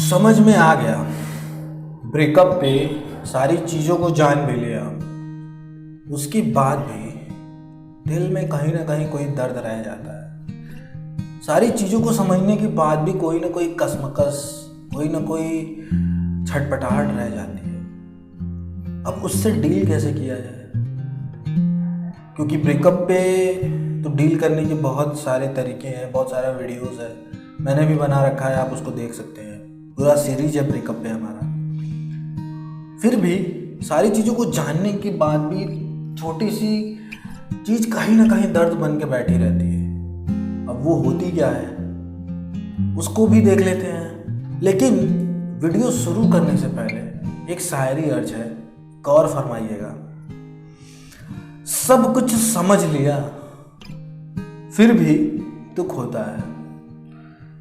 समझ में आ गया। ब्रेकअप पे सारी चीज़ों को जान भी लिया, उसके बाद भी दिल में कहीं ना कहीं कोई दर्द रह जाता है। सारी चीज़ों को समझने के बाद भी कोई ना कोई कसमकस, कोई ना कोई छटपटाहट रह जाती है। अब उससे डील कैसे किया जाए? क्योंकि ब्रेकअप पे तो डील करने के बहुत सारे तरीके हैं, बहुत सारा वीडियोस है, मैंने भी बना रखा है, आप उसको देख सकते हैं। पूरा सीरीज है ब्रेकअप पे हमारा। फिर भी सारी चीज़ों को जानने के बाद भी छोटी सी चीज़ कहीं ना कहीं दर्द बन के बैठी रहती है। अब वो होती क्या है उसको भी देख लेते हैं, लेकिन वीडियो शुरू करने से पहले एक शायरी अर्ज है, गौर फरमाइएगा। सब कुछ समझ लिया फिर भी दुख होता है,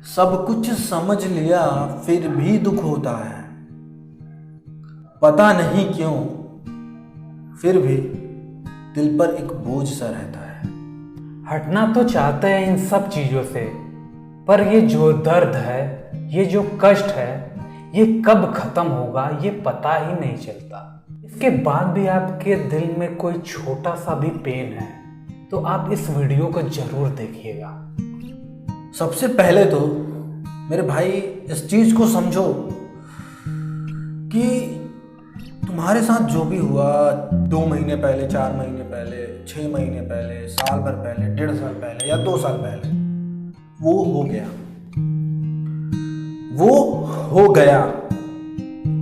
सब कुछ समझ लिया फिर भी दुख होता है, पता नहीं क्यों फिर भी दिल पर एक बोझ सा रहता है। हटना तो चाहते हैं इन सब चीज़ों से, पर ये जो दर्द है, ये जो कष्ट है, ये कब खत्म होगा ये पता ही नहीं चलता। इसके बाद भी आपके दिल में कोई छोटा सा भी पेन है तो आप इस वीडियो को जरूर देखिएगा। सबसे पहले तो मेरे भाई इस चीज़ को समझो कि तुम्हारे साथ जो भी हुआ 2 महीने पहले, 4 महीने पहले, 6 महीने पहले, साल भर पहले, 1.5 साल पहले या 2 साल पहले, वो हो गया, वो हो गया।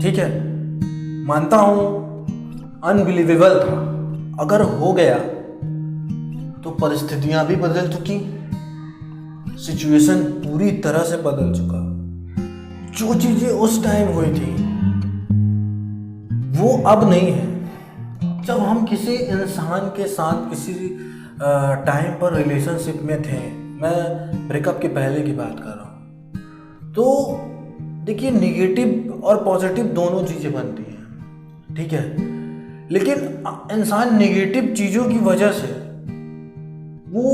ठीक है, मानता हूं अनबिलीवेबल था। अगर हो गया तो परिस्थितियां भी बदल चुकी, सिचुएशन पूरी तरह से बदल चुका। जो चीजें उस टाइम हुई थी वो अब नहीं है। जब हम किसी इंसान के साथ किसी टाइम पर रिलेशनशिप में थे, मैं ब्रेकअप के पहले की बात कर रहा हूँ, तो देखिए निगेटिव और पॉजिटिव दोनों चीज़ें बनती हैं, ठीक है। लेकिन इंसान निगेटिव चीज़ों की वजह से वो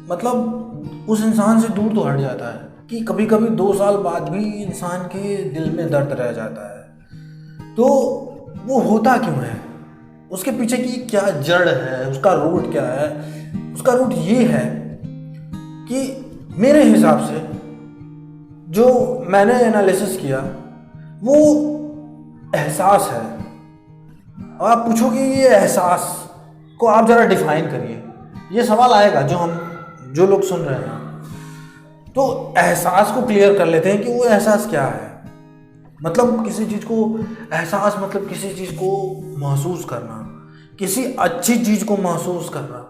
मतलब उस इंसान से दूर तो हट जाता है कि कभी कभी 2 साल बाद भी इंसान के दिल में दर्द रह जाता है। तो वो होता क्यों है, उसके पीछे की क्या जड़ है, उसका रूट क्या है? उसका रूट ये है कि मेरे हिसाब से जो मैंने एनालिसिस किया वो एहसास है। और आप पूछोगे ये एहसास को आप ज़रा डिफाइन करिए, ये सवाल आएगा जो लोग सुन रहे हैं। तो एहसास को क्लियर कर लेते हैं कि वो एहसास क्या है। मतलब किसी चीज़ को एहसास मतलब किसी चीज़ को महसूस करना, किसी अच्छी चीज़ को महसूस करना।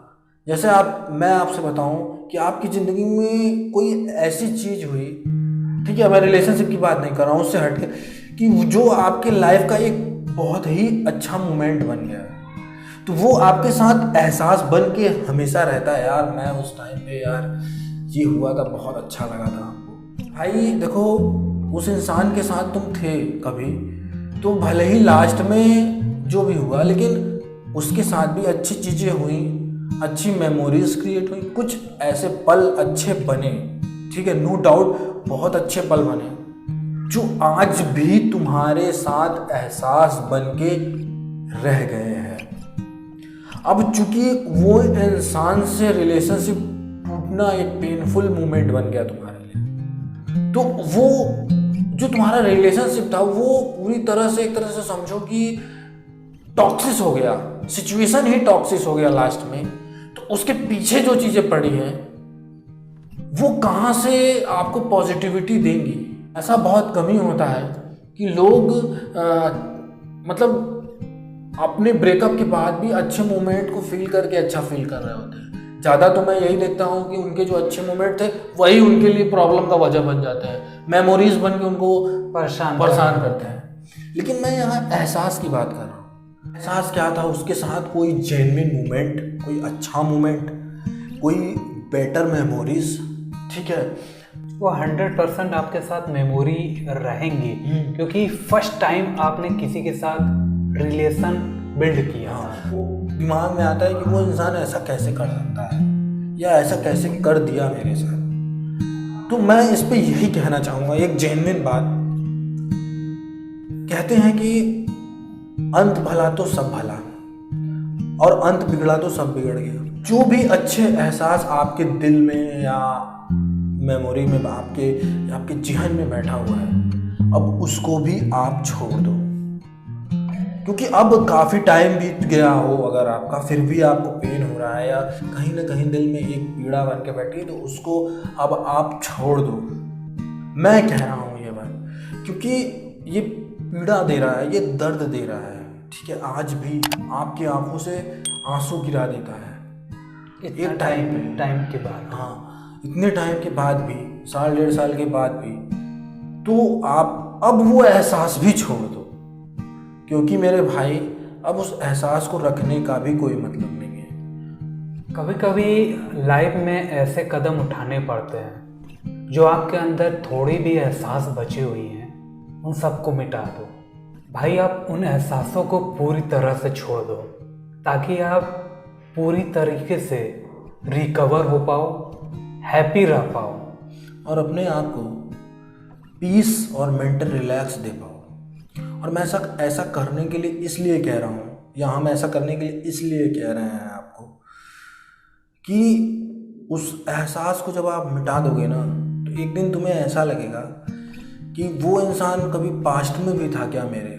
जैसे मैं आपसे बताऊं कि आपकी ज़िंदगी में कोई ऐसी चीज़ हुई, ठीक है, मैं रिलेशनशिप की बात नहीं कर रहा हूँ, उससे हट के, कि जो आपके लाइफ का एक बहुत ही अच्छा मोमेंट बन गया, तो वो आपके साथ एहसास बन के हमेशा रहता है। यार मैं उस टाइम पे यार ये हुआ था, बहुत अच्छा लगा था आपको। भाई देखो, उस इंसान के साथ तुम थे कभी, तो भले ही लास्ट में जो भी हुआ, लेकिन उसके साथ भी अच्छी चीज़ें हुई, अच्छी मेमोरीज क्रिएट हुई, कुछ ऐसे पल अच्छे बने, ठीक है, नो डाउट बहुत अच्छे पल बने जो आज भी तुम्हारे साथ एहसास बन के रह गए हैं। अब चूंकि वो इंसान से रिलेशनशिप टूटना एक पेनफुल मोमेंट बन गया तुम्हारे लिए, तो वो जो तुम्हारा रिलेशनशिप था वो पूरी तरह से, एक तरह से समझो कि टॉक्सिस हो गया, सिचुएशन ही टॉक्सिस हो गया लास्ट में। तो उसके पीछे जो चीजें पड़ी हैं वो कहाँ से आपको पॉजिटिविटी देंगी? ऐसा बहुत कम ही होता है कि लोग मतलब अपने ब्रेकअप के बाद भी अच्छे मोमेंट को फील करके अच्छा फील कर रहे होते हैं। ज़्यादा तो मैं यही देखता हूँ कि उनके जो अच्छे मोमेंट थे वही उनके लिए प्रॉब्लम का वजह बन जाते हैं, मेमोरीज बन के उनको परेशान करते हैं। लेकिन मैं यहाँ एहसास की बात कर रहा हूँ। एहसास क्या था? उसके साथ कोई जेन्युइन मोमेंट, कोई अच्छा मोमेंट, कोई बेटर मेमोरीज, ठीक है, वो 100% आपके साथ मेमोरी रहेंगी, क्योंकि फर्स्ट टाइम आपने किसी के साथ रिलेशन बिल्ड किया। वो दिमाग में आता है कि वो इंसान ऐसा कैसे कर सकता है या ऐसा कैसे कर दिया मेरे साथ। तो मैं इस पे यही कहना चाहूँगा, एक जेन्युइन बात कहते हैं कि अंत भला तो सब भला और अंत बिगड़ा तो सब बिगड़ गया। जो भी अच्छे एहसास आपके दिल में या मेमोरी में आपके जिहन में बैठा हुआ है, अब उसको भी आप छोड़ दो, क्योंकि अब काफ़ी टाइम बीत गया हो अगर आपका, फिर भी आपको पेन हो रहा है या कहीं ना कहीं दिल में एक पीड़ा बन के बैठी है, तो उसको अब आप छोड़ दो। मैं कह रहा हूँ ये बात, क्योंकि ये पीड़ा दे रहा है, ये दर्द दे रहा है, ठीक है, आज भी आपकी आंखों से आंसू गिरा देता है एक टाइम के बाद। हाँ, इतने टाइम के बाद भी, 1.5 साल के बाद भी, तो आप अब वो एहसास भी छोड़ दो, क्योंकि मेरे भाई अब उस एहसास को रखने का भी कोई मतलब नहीं है। कभी कभी लाइफ में ऐसे कदम उठाने पड़ते हैं जो आपके अंदर थोड़ी भी एहसास बची हुई हैं, उन सबको मिटा दो भाई। आप उन एहसासों को पूरी तरह से छोड़ दो ताकि आप पूरी तरीके से रिकवर हो पाओ, हैप्पी रह पाओ और अपने आप को पीस और मेंटल रिलैक्स दे पाओ। और मैं ऐसा करने के लिए इसलिए कह रहा हूँ, या हम ऐसा करने के लिए इसलिए कह रहे हैं आपको, कि उस एहसास को जब आप मिटा दोगे ना, तो एक दिन तुम्हें ऐसा लगेगा कि वो इंसान कभी पास्ट में भी था क्या मेरे।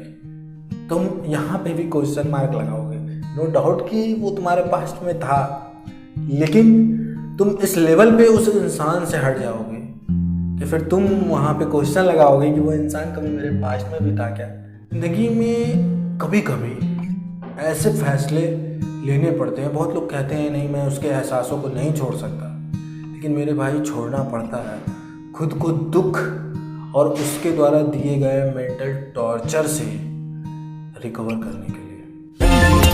तुम यहाँ पे भी क्वेश्चन मार्क लगाओगे, नो डाउट कि वो तुम्हारे पास्ट में था, लेकिन तुम इस लेवल पे उस इंसान से हट जाओगे कि फिर तुम वहाँ पे क्वेश्चन लगाओगे कि वो इंसान कभी मेरे पास्ट में भी था क्या। ज़िंदगी में कभी कभी ऐसे फैसले लेने पड़ते हैं। बहुत लोग कहते हैं नहीं, मैं उसके एहसासों को नहीं छोड़ सकता, लेकिन मेरे भाई छोड़ना पड़ता है खुद को दुख और उसके द्वारा दिए गए मेंटल टॉर्चर से रिकवर करने के लिए।